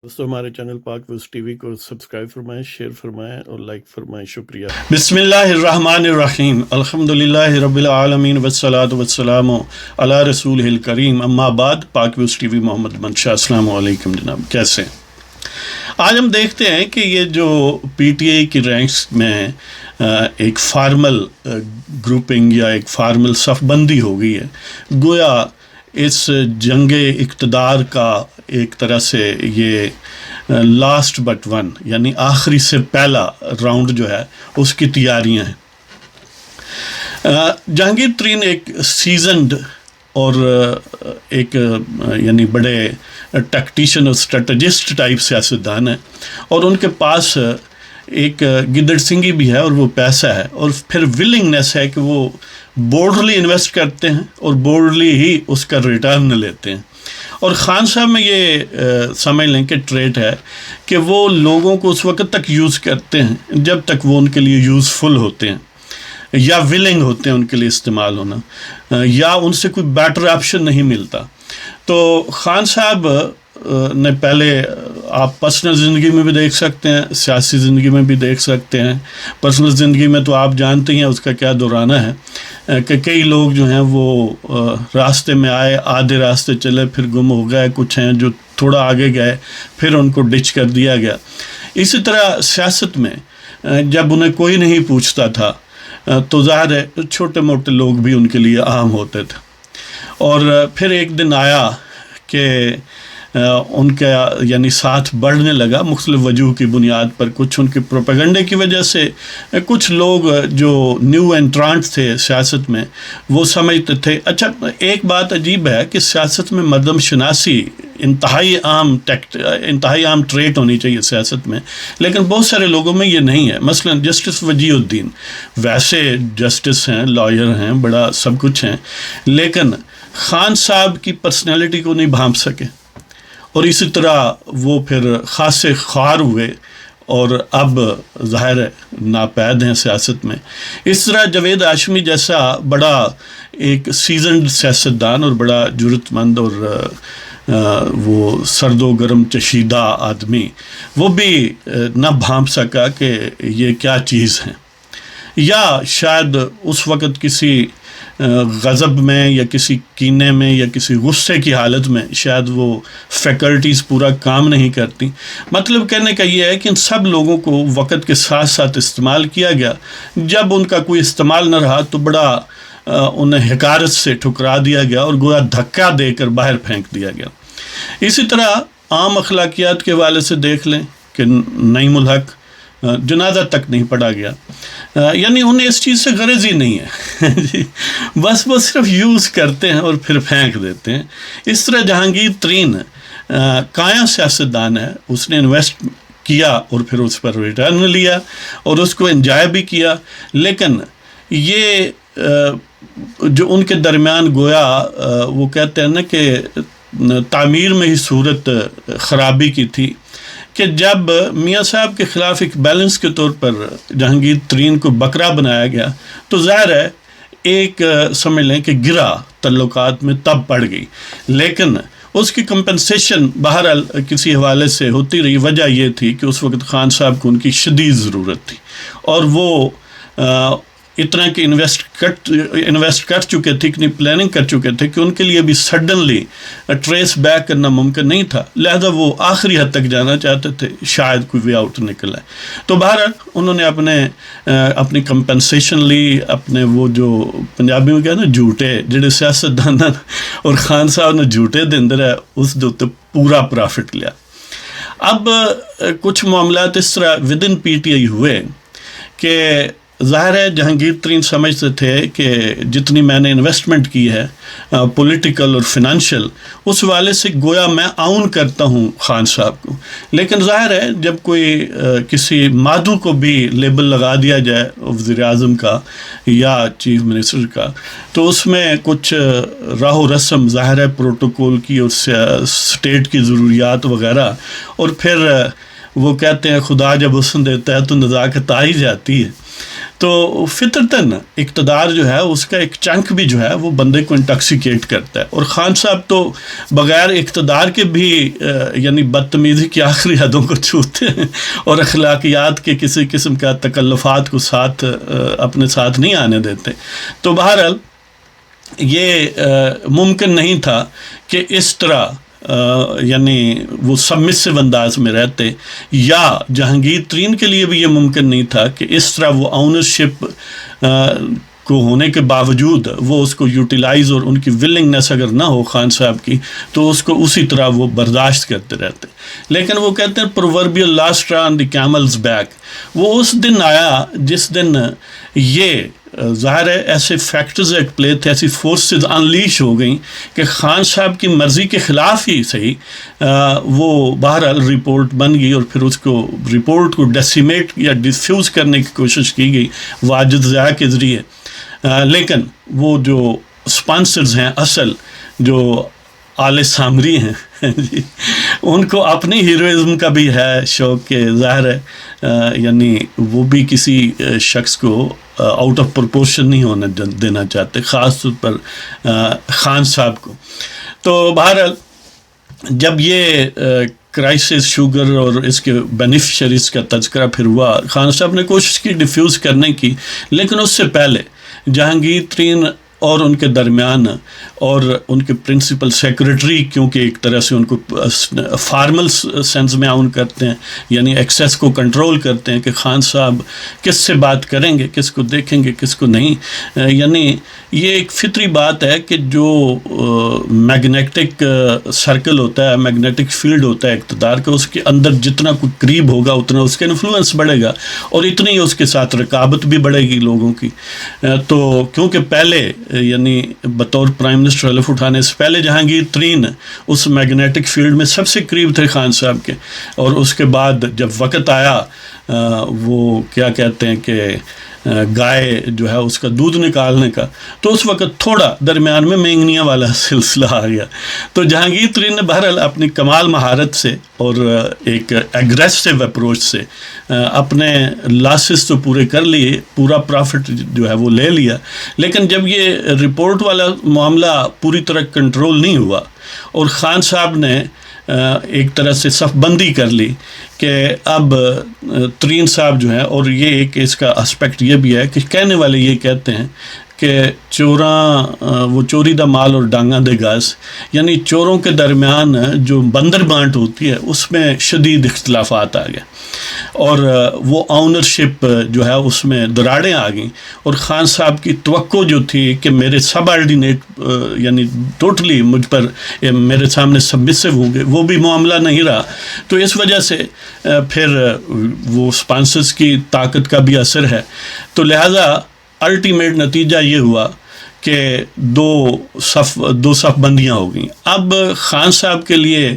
دوستو ہمارے چینل پاک ویوز ٹی وی کو سبسکرائب فرمائیں، شیئر فرمائیں اور لائک فرمائیں، شکریہ۔ بسم اللہ الرحمن الرحیم، الحمدللہ رب العالمین والصلاة والسلام علی رسولہ الکریم، اما بعد۔ پاک ویوز ٹی وی محمد منشا، السلام علیکم جناب، کیسے ہیں؟ آج ہم دیکھتے ہیں کہ یہ جو پی ٹی آئی کی رینکس میں ایک فارمل گروپنگ یا ایک فارمل صف بندی ہو گئی ہے، گویا اس جنگ اقتدار کا ایک طرح سے یہ لاسٹ بٹ ون یعنی آخری سے پہلا راؤنڈ جو ہے اس کی تیاریاں ہیں۔ جہانگیر ترین ایک سیزنڈ اور ایک یعنی بڑے ٹیکٹیشین اور اسٹریٹجسٹ ٹائپ سیاستدان ہیں، اور ان کے پاس ایک گدڑ سنگھی بھی ہے اور وہ پیسہ ہے، اور پھر ولنگنیس ہے کہ وہ بورڈلی انویسٹ کرتے ہیں اور بورڈلی ہی اس کا ریٹرن لیتے ہیں۔ اور خان صاحب میں یہ سمجھ لیں کہ ٹریٹ ہے کہ وہ لوگوں کو اس وقت تک یوز کرتے ہیں جب تک وہ ان کے لیے یوزفل ہوتے ہیں یا ولنگ ہوتے ہیں ان کے لیے استعمال ہونا، یا ان سے کوئی بیٹر آپشن نہیں ملتا۔ تو خان صاحب نے پہلے آپ پرسنل زندگی میں بھی دیکھ سکتے ہیں، سیاسی زندگی میں بھی دیکھ سکتے ہیں۔ پرسنل زندگی میں تو آپ جانتے ہیں اس کا کیا دورانہ ہے کہ کئی لوگ جو ہیں وہ راستے میں آئے، آدھے راستے چلے پھر گم ہو گئے، کچھ ہیں جو تھوڑا آگے گئے پھر ان کو ڈچ کر دیا گیا۔ اسی طرح سیاست میں جب انہیں کوئی نہیں پوچھتا تھا تو ظاہر ہے چھوٹے موٹے لوگ بھی ان کے لیے عام ہوتے تھے، اور پھر ایک دن آیا کہ ان کا یعنی ساتھ بڑھنے لگا مختلف وجوہ کی بنیاد پر، کچھ ان کے پروپیگنڈے کی وجہ سے، کچھ لوگ جو نیو انٹرانٹ تھے سیاست میں وہ سمجھتے تھے۔ اچھا، ایک بات عجیب ہے کہ سیاست میں مردم شناسی انتہائی عام ٹریٹ ہونی چاہیے سیاست میں، لیکن بہت سارے لوگوں میں یہ نہیں ہے۔ مثلا جسٹس وجیہ الدین ویسے جسٹس ہیں، لائر ہیں، بڑا سب کچھ ہیں، لیکن خان صاحب کی پرسنالٹی کو نہیں بھانپ سکے، اور اسی طرح وہ پھر خاصے خوار ہوئے اور اب ظاہر ہے ناپید ہیں سیاست میں۔ اس طرح جاوید ہاشمی جیسا بڑا ایک سیزنڈ سیاستدان اور بڑا جرأت مند اور وہ سرد و گرم چشیدہ آدمی، وہ بھی نہ بھانپ سکا کہ یہ کیا چیز ہے، یا شاید اس وقت کسی غضب میں یا کسی کینے میں یا کسی غصے کی حالت میں شاید وہ فیکلٹیز پورا کام نہیں کرتی۔ مطلب کہنے کا یہ ہے کہ ان سب لوگوں کو وقت کے ساتھ ساتھ استعمال کیا گیا، جب ان کا کوئی استعمال نہ رہا تو بڑا انہیں حقارت سے ٹھکرا دیا گیا اور گویا دھکا دے کر باہر پھینک دیا گیا۔ اسی طرح عام اخلاقیات کے حوالے سے دیکھ لیں کہ نعیم الحق جنازہ تک نہیں پڑھا گیا، یعنی انہیں اس چیز سے غرض ہی نہیں ہے بس وہ صرف یوز کرتے ہیں اور پھر پھینک دیتے ہیں۔ اس طرح جہانگیر ترین کایا سیاستدان ہے، اس نے انویسٹ کیا اور پھر اس پر ریٹرن لیا اور اس کو انجوائے بھی کیا، لیکن یہ جو ان کے درمیان گویا وہ کہتے ہیں نا کہ تعمیر میں ہی صورت خرابی کی تھی کہ جب میاں صاحب کے خلاف ایک بیلنس کے طور پر جہانگیر ترین کو بکرا بنایا گیا تو ظاہر ہے ایک سمجھ لیں کہ گرا تعلقات میں تب پڑ گئی، لیکن اس کی کمپنسیشن بہرحال کسی حوالے سے ہوتی رہی۔ وجہ یہ تھی کہ اس وقت خان صاحب کو ان کی شدید ضرورت تھی، اور وہ اتنا کہ انویسٹ کر چکے تھے، اتنی پلاننگ کر چکے تھے کہ ان کے لیے بھی سڈنلی ٹریس بیک کرنا ممکن نہیں تھا، لہذا وہ آخری حد تک جانا چاہتے تھے، شاید کوئی وے آؤٹ نکل آئے۔ تو بہرحال انہوں نے اپنی کمپنسیشن لی، اپنے وہ جو پنجابی میں کہتے ہیں جھوٹے جڑے سیاستدان اور خان صاحب نے جھوٹے دن رہے اس دے پورا پرافٹ لیا۔ اب کچھ معاملات اس طرح with in P T I ہوئے کہ ظاہر ہے جہانگیر ترین سمجھتے تھے کہ جتنی میں نے انویسٹمنٹ کی ہے پولیٹیکل اور فنانشل، اس والے سے گویا میں آؤن کرتا ہوں خان صاحب کو، لیکن ظاہر ہے جب کوئی کسی مادھو کو بھی لیبل لگا دیا جائے وزیر اعظم کا یا چیف منسٹر کا تو اس میں کچھ راہ و رسم ظاہر ہے پروٹوکول کی اور اسٹیٹ کی ضروریات وغیرہ، اور پھر وہ کہتے ہیں خدا جب حسن دیتا ہے تو نزاکت آ ہی جاتی ہے۔ تو فطرتاً اقتدار جو ہے اس کا ایک چنک بھی جو ہے وہ بندے کو انٹاکسیکیٹ کرتا ہے، اور خان صاحب تو بغیر اقتدار کے بھی یعنی بدتمیزی کی آخری حدوں کو چھوتے ہیں اور اخلاقیات کے کسی قسم کا تکلفات کو ساتھ اپنے ساتھ نہیں آنے دیتے. تو بہرحال یہ ممکن نہیں تھا کہ اس طرح یعنی وہ سبمسو انداز میں رہتے، یا جہانگیر ترین کے لیے بھی یہ ممکن نہیں تھا کہ اس طرح وہ آنرشپ کو ہونے کے باوجود وہ اس کو یوٹیلائز، اور ان کی ولنگنس اگر نہ ہو خان صاحب کی تو اس کو اسی طرح وہ برداشت کرتے رہتے. لیکن وہ کہتے ہیں پرووربیل لاسٹ اسٹرا آن دی کیملز بیک، وہ اس دن آیا جس دن یہ ظاہر ہے ایسے فیکٹرز ایک پلے تھے، ایسی فورسز انلیش ہو گئیں کہ خان صاحب کی مرضی کے خلاف ہی صحیح وہ بہرحال رپورٹ بن گئی، اور پھر اس کو رپورٹ کو ڈیسیمیٹ یا ڈسفیوز کرنے کی کوشش کی گئی واجد ضیاء کے ذریعے. لیکن وہ جو اسپانسرز ہیں اصل جو آل سامری ہیں جی، ان کو اپنی ہیروئزم کا بھی ہے شوق کہ ظاہر ہے یعنی وہ بھی کسی شخص کو آؤٹ آف پرپورشن نہیں ہونے دینا چاہتے، خاص طور پر خان صاحب کو. تو بہرحال جب یہ کرائسس شوگر اور اس کے بینیفیشریز کا تذکرہ پھر ہوا، خان صاحب نے کوشش کی ڈیفیوز کرنے کی، لیکن اس سے پہلے جہانگیر ترین اور ان کے درمیان اور ان کے پرنسپل سیکرٹری، کیونکہ ایک طرح سے ان کو فارمل سینس میں آن کرتے ہیں، یعنی ایکسیس کو کنٹرول کرتے ہیں کہ خان صاحب کس سے بات کریں گے، کس کو دیکھیں گے، کس کو نہیں. یعنی یہ ایک فطری بات ہے کہ جو میگنیٹک سرکل ہوتا ہے، میگنیٹک فیلڈ ہوتا ہے اقتدار کا، اس کے اندر جتنا کوئی قریب ہوگا اتنا اس کا انفلوئنس بڑھے گا، اور اتنی اس کے ساتھ رقابت بھی بڑھے گی لوگوں کی. تو کیونکہ پہلے یعنی بطور پرائم منسٹر حلف اٹھانے سے پہلے جہانگیر ترین اس میگنیٹک فیلڈ میں سب سے قریب تھے خان صاحب کے، اور اس کے بعد جب وقت آیا وہ کیا کہتے ہیں کہ گائے جو ہے اس کا دودھ نکالنے کا، تو اس وقت تھوڑا درمیان میں مینگنیاں والا سلسلہ آ گیا. تو جہانگیر ترین نے بہرحال اپنی کمال مہارت سے اور ایک ایگریسو اپروچ سے اپنے لاسز تو پورے کر لیے، پورا پرافٹ جو ہے وہ لے لیا. لیکن جب یہ رپورٹ والا معاملہ پوری طرح کنٹرول نہیں ہوا اور خان صاحب نے ایک طرح سے صف بندی کر لی کہ اب ترین صاحب جو ہیں، اور یہ ایک اس کا اسپیکٹ یہ بھی ہے کہ کہنے والے یہ کہتے ہیں کہ چوراں وہ چوری دا مال اور ڈانگاں دے گاس، یعنی چوروں کے درمیان جو بندر بانٹ ہوتی ہے اس میں شدید اختلافات آ گئے، اور وہ آنرشپ جو ہے اس میں دراڑیں آ گئیں، اور خان صاحب کی توقع جو تھی کہ میرے سب آرڈینیٹ یعنی ٹوٹلی مجھ پر میرے سامنے سبمسو ہوں گے، وہ بھی معاملہ نہیں رہا. تو اس وجہ سے پھر وہ اسپانسرز کی طاقت کا بھی اثر ہے. تو لہٰذا الٹیمیٹ نتیجہ یہ ہوا کہ دو صف بندیاں ہو گئیں. اب خان صاحب کے لیے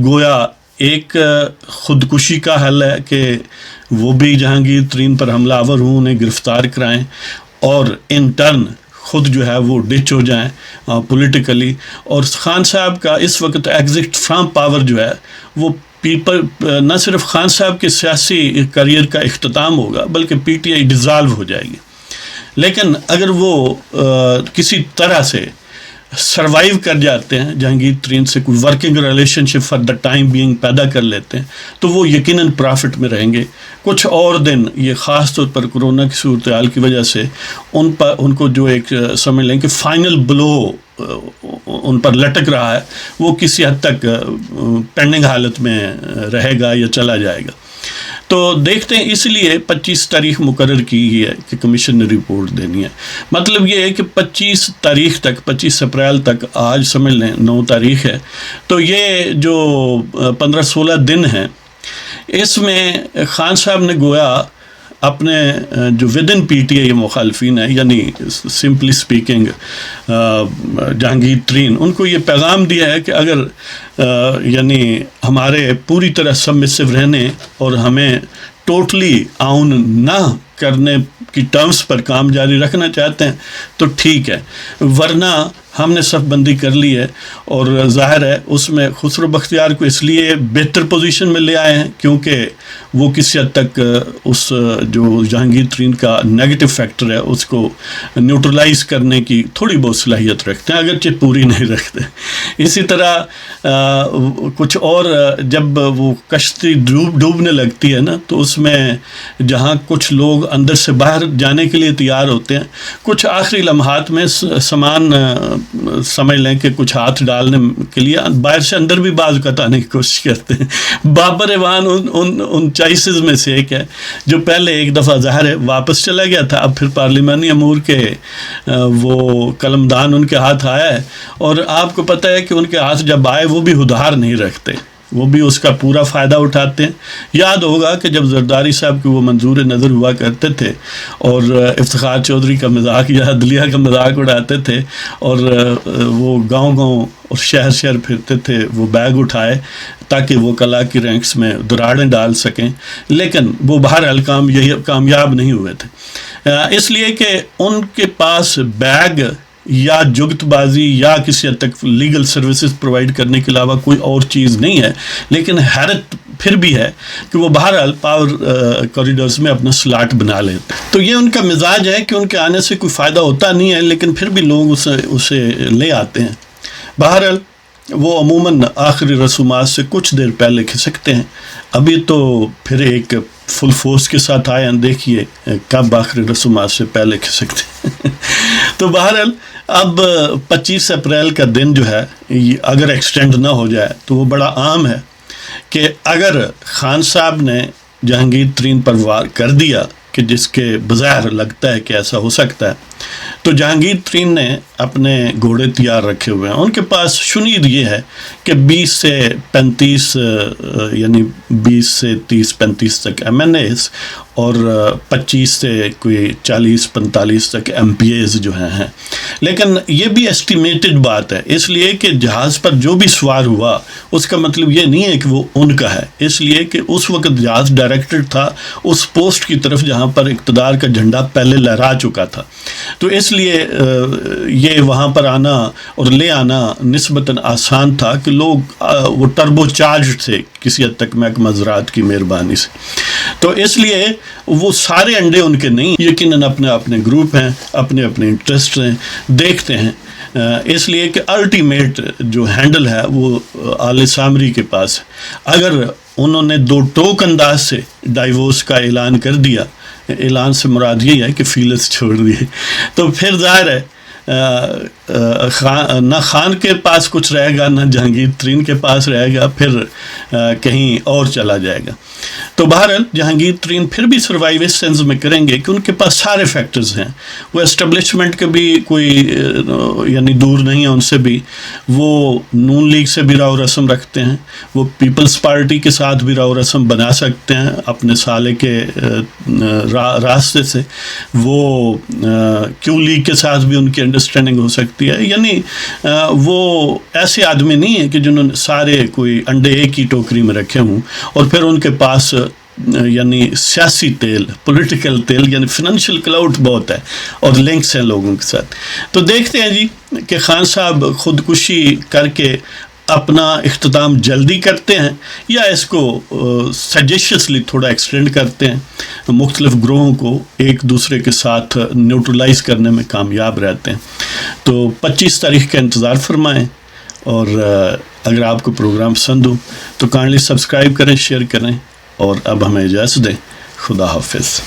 گویا ایک خودکشی کا حل ہے کہ وہ بھی جہانگیر ترین پر حملہ آور ہوں، انہیں گرفتار کرائیں، اور ان ٹرن خود جو ہے وہ ڈچ ہو جائیں پولیٹیکلی. اور خان صاحب کا اس وقت ایگزٹ فرام پاور جو ہے وہ نہ صرف خان صاحب کے سیاسی کریئر کا اختتام ہوگا بلکہ پی ٹی آئی ڈیزالو ہو جائے گی. لیکن اگر وہ کسی طرح سے سروائیو کر جاتے ہیں، جہانگیر ترین سے کوئی working relation ship for the time being پیدا کر لیتے ہیں، تو وہ یقیناً پرافٹ میں رہیں گے. کچھ اور دن یہ خاص طور پر کرونا کی صورتحال کی وجہ سے ان کو جو ایک سمجھ لیں کہ فائنل بلو ان پر لٹک رہا ہے، وہ کسی حد تک پینڈنگ حالت میں رہے گا یا چلا جائے گا. تو دیکھتے ہیں، اس لیے 25 تاریخ مقرر کی گئی ہے کہ کمیشن نے رپورٹ دینی ہے. مطلب یہ ہے کہ 25 تاریخ تک، 25 اپریل تک، آج سمجھ لیں 9 تاریخ ہے، تو یہ جو 15-16 دن ہیں، اس میں خان صاحب نے گویا اپنے جو with in P T I مخالفین ہیں، یعنی سمپلی سپیکنگ جہانگیر ترین، ان کو یہ پیغام دیا ہے کہ اگر یعنی ہمارے پوری طرح سبمسو رہنے اور ہمیں ٹوٹلی آؤن نہ کرنے کی ٹرمز پر کام جاری رکھنا چاہتے ہیں تو ٹھیک ہے، ورنہ ہم نے صف بندی کر لی ہے، اور ظاہر ہے اس میں خسرو بختیار کو اس لیے بہتر پوزیشن میں لے آئے ہیں کیونکہ وہ کسی حد تک اس جو جہانگیر ترین کا نیگیٹو فیکٹر ہے اس کو نیوٹرلائز کرنے کی تھوڑی بہت صلاحیت رکھتے ہیں، اگرچہ پوری نہیں رکھتے۔ اسی طرح کچھ اور جب وہ کشتی ڈوبنے لگتی ہے نا تو اس میں جہاں کچھ لوگ اندر سے باہر جانے کے لیے تیار ہوتے ہیں، کچھ آخری لمحات میں سامان سمجھ لیں کہ کچھ ہاتھ ڈالنے کے لیے باہر سے اندر بھی بعض اوقات آنے کی کوشش کرتے ہیں۔ بابر ایوان ان چوائسز میں سے ایک ہے جو پہلے ایک دفعہ ظاہر ہے واپس چلا گیا تھا، اب پھر پارلیمانی امور کے وہ قلمدان ان کے ہاتھ آیا ہے، اور آپ کو پتہ ہے کہ ان کے ہاتھ جب آئے وہ بھی ادھار نہیں رکھتے، وہ بھی اس کا پورا فائدہ اٹھاتے ہیں۔ یاد ہوگا کہ جب زرداری صاحب کی وہ منظور نظر ہوا کرتے تھے اور افتخار چودھری کا مذاق یا عدلیہ کا مذاق اڑاتے تھے، اور وہ گاؤں گاؤں اور شہر شہر پھرتے تھے وہ بیگ اٹھائے تاکہ وہ کلا کی رینکس میں دراڑیں ڈال سکیں، لیکن وہ بہرحال کامیاب نہیں ہوئے تھے، اس لیے کہ ان کے پاس بیگ یا جگت بازی یا کسی حد تک لیگل سروسز پرووائڈ کرنے کے علاوہ کوئی اور چیز نہیں ہے۔ لیکن حیرت پھر بھی ہے کہ وہ بہرحال پاور کوریڈورز میں اپنا سلاٹ بنا لیتے، تو یہ ان کا مزاج ہے کہ ان کے آنے سے کوئی فائدہ ہوتا نہیں ہے، لیکن پھر بھی لوگ اسے لے آتے ہیں۔ بہرحال وہ عموماً آخری رسومات سے کچھ دیر پہلے کھسکتے ہیں، ابھی تو پھر ایک فل فورس کے ساتھ آئے ہیں، دیکھیے کب آخری رسومات سے پہلے کھسکتے ہیں۔ تو بہرحال اب 25 اپریل کا دن جو ہے اگر ایکسٹینڈ نہ ہو جائے تو وہ بڑا عام ہے کہ اگر خان صاحب نے جہانگیر ترین پر وار کر دیا، کہ جس کے بظاہر لگتا ہے کہ ایسا ہو سکتا ہے، تو جہانگیر ترین نے اپنے گھوڑے تیار رکھے ہوئے ہیں۔ ان کے پاس شنید یہ ہے کہ 20 سے 35 یعنی 20 سے 30-35 تک MNAs اور 25 سے کوئی 40-45 تک MPAs جو ہیں، لیکن یہ بھی ایسٹیمیٹڈ بات ہے، اس لیے کہ جہاز پر جو بھی سوار ہوا اس کا مطلب یہ نہیں ہے کہ وہ ان کا ہے، اس لیے کہ اس وقت جہاز ڈائریکٹڈ تھا اس پوسٹ کی طرف جہاں پر اقتدار کا جھنڈا پہلے لہرا چکا تھا، تو اس لیے یہ وہاں پر آنا اور لے آنا نسبتاً آسان تھا کہ لوگ وہ ٹربو چارج تھے کسی حد تک محکمہ زراعت کی مہربانی سے، تو اس لیے وہ سارے انڈے ان کے نہیں، یقیناً اپنے اپنے گروپ ہیں، اپنے اپنے انٹرسٹ ہیں، دیکھتے ہیں، اس لیے کہ الٹیمیٹ جو ہینڈل ہے وہ آل سامری کے پاس ہے۔ اگر انہوں نے 2 ٹوک انداز سے ڈائیورس کا اعلان کر دیا، اعلان سے مراد یہ ہے کہ فیلز چھوڑ دیے، تو پھر ظاہر ہے نہ خان کے پاس کچھ رہے گا، نہ جہانگیر ترین کے پاس رہے گا، پھر کہیں اور چلا جائے گا۔ تو بہرحال جہانگیر ترین پھر بھی سروائیو اس سینس میں کریں گے کہ ان کے پاس سارے فیکٹرز ہیں، وہ اسٹیبلشمنٹ کے بھی کوئی یعنی دور نہیں ہے ان سے بھی، وہ نون لیگ سے بھی راو رسم رکھتے ہیں، وہ پیپلز پارٹی کے ساتھ بھی راو رسم بنا سکتے ہیں اپنے سالے کے راستے سے، وہ کیو لیگ کے ساتھ بھی ان کی انڈرسٹینڈنگ ہو سکتی ہے، یعنی وہ ایسے آدمی نہیں ہیں کہ جنہوں نے سارے کوئی انڈے ایک ہی ٹوکری میں رکھے ہوں، اور پھر ان کے پاس یعنی سیاسی تیل، پولیٹیکل تیل، یعنی فنانشل کلاؤٹ بہت ہے اور لنکس ہیں لوگوں کے ساتھ۔ تو دیکھتے ہیں جی کہ خان صاحب خودکشی کر کے اپنا اختتام جلدی کرتے ہیں یا اس کو سجیشیسلی تھوڑا ایکسٹینڈ کرتے ہیں، مختلف گروہوں کو ایک دوسرے کے ساتھ نیوٹرلائز کرنے میں کامیاب رہتے ہیں۔ تو 25 تاریخ کا انتظار فرمائیں، اور اگر آپ کو پروگرام پسند ہو تو کائنڈلی سبسکرائب کریں، شیئر کریں، اور اب ہمیں اجازت دیں۔ خدا حافظ۔